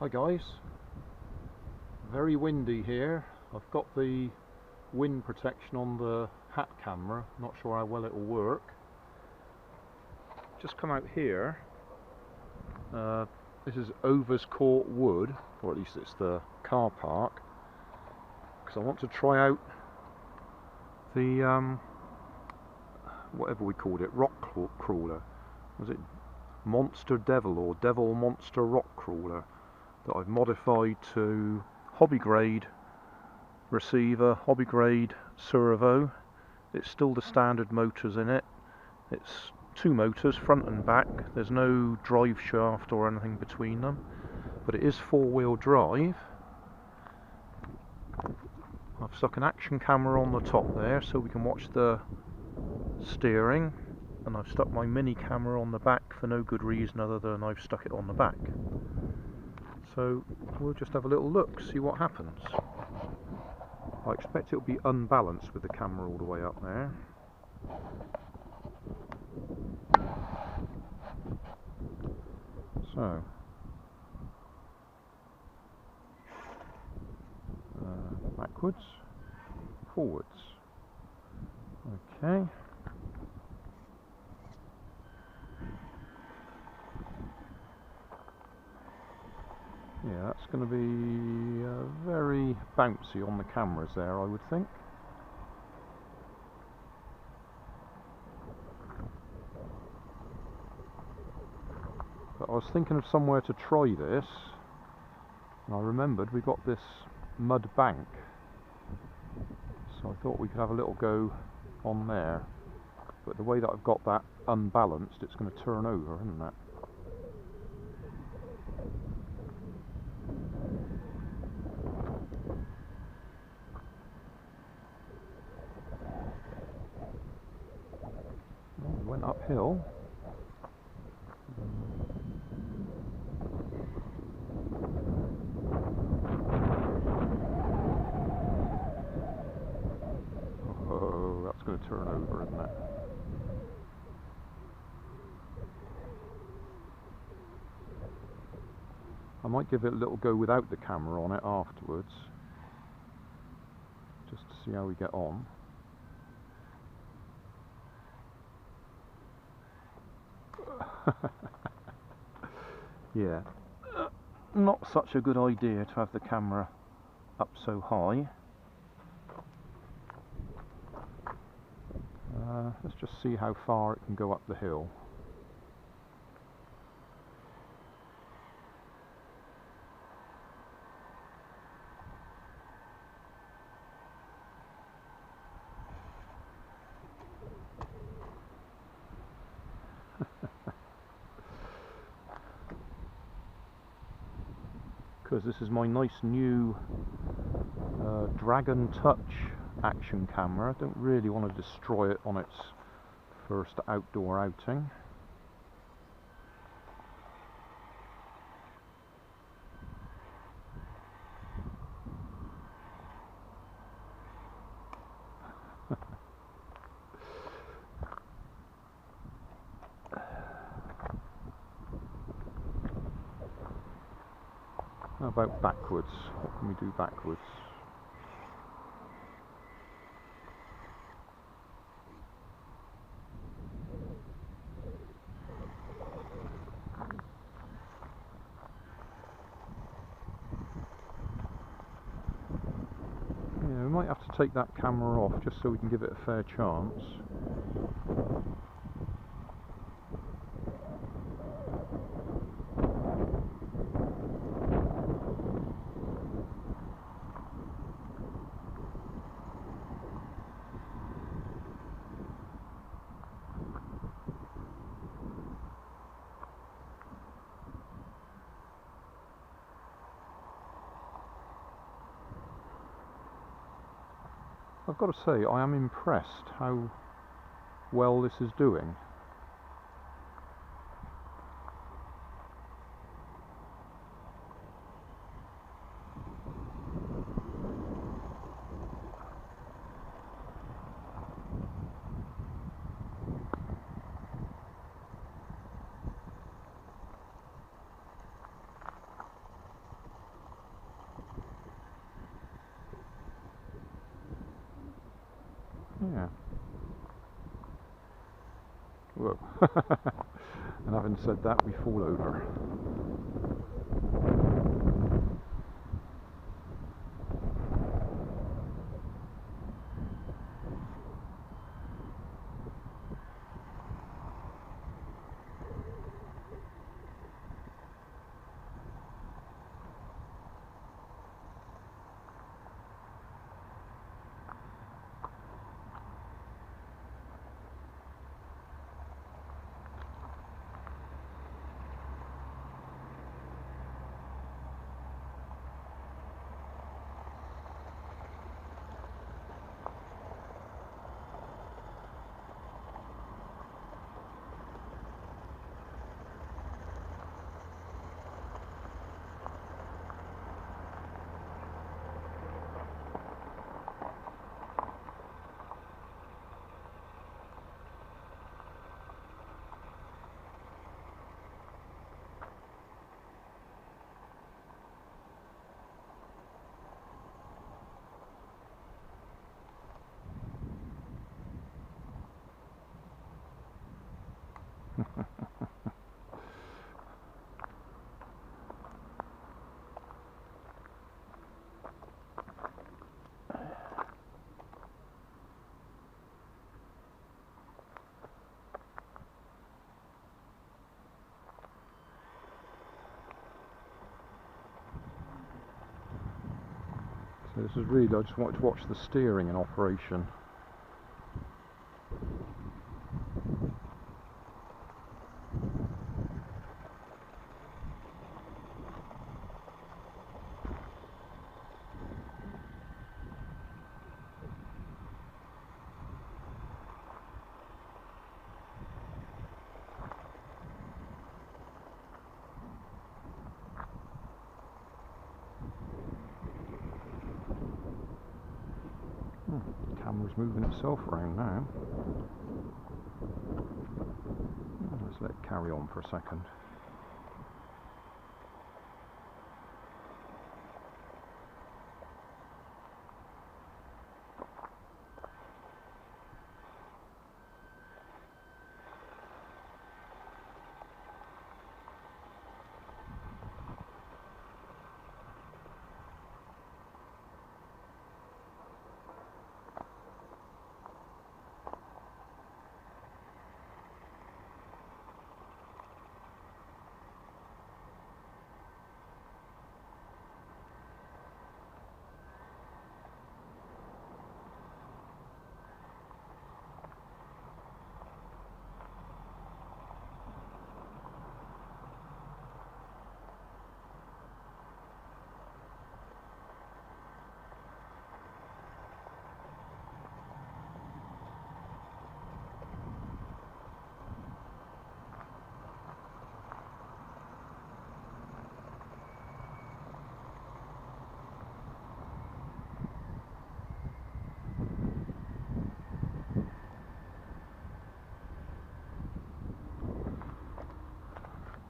Hi guys, very windy here. I've got the wind protection on the hat camera, not sure how well it will work. Just come out here. This is Overs Court Wood, or at least it's the car park, because I want to try out the whatever we called it, rock crawler. Was it Monster Devil or Devil Monster Rock Crawler that I've modified to hobby grade receiver, hobby grade servo. It's still the standard motors in it. It's two motors, front and back. There's no drive shaft or anything between them, but it is four-wheel drive. I've stuck an action camera on the top there so we can watch the steering, and I've stuck my mini camera on the back for no good reason other than I've stuck it on the back. So we'll just have a little look, see what happens. I expect it'll be unbalanced with the camera all the way up there. So backwards, forwards. Okay. Yeah, that's going to be very bouncy on the cameras there, I would think. But I was thinking of somewhere to try this, and I remembered we got this mud bank, so I thought we could have a little go on there. But the way that I've got that unbalanced, it's going to turn over, isn't it? Went uphill. Oh, that's going to turn over, isn't it? I might give it a little go without the camera on it afterwards, just to see how we get on. Yeah, not such a good idea to have the camera up so high. Let's just see how far it can go up the hill. Because this is my nice new Dragon Touch action camera. I don't really want to destroy it on its first outdoor outing. How about backwards? What can we do backwards? Yeah, we might have to take that camera off just so we can give it a fair chance. I've got to say, I am impressed how well this is doing. Yeah. Whoa. And having said that, we fall over. So this is really, I just wanted to watch the steering in operation. The camera's moving itself around now. Let's let it carry on for a second.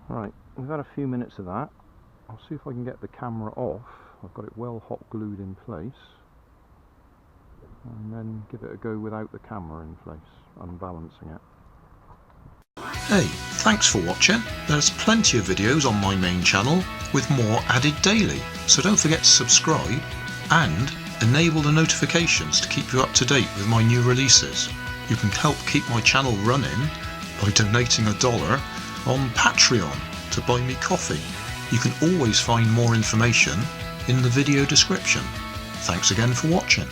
Right, we've had a few minutes of that. I'll see if I can get the camera off. I've got it well hot glued in place. And then give it a go without the camera in place, unbalancing it. Hey, thanks for watching. There's plenty of videos on my main channel with more added daily, so don't forget to subscribe and enable the notifications to keep you up to date with my new releases. You can help keep my channel running by donating $1 on Patreon to buy me coffee. You can always find more information in the video description. Thanks again for watching.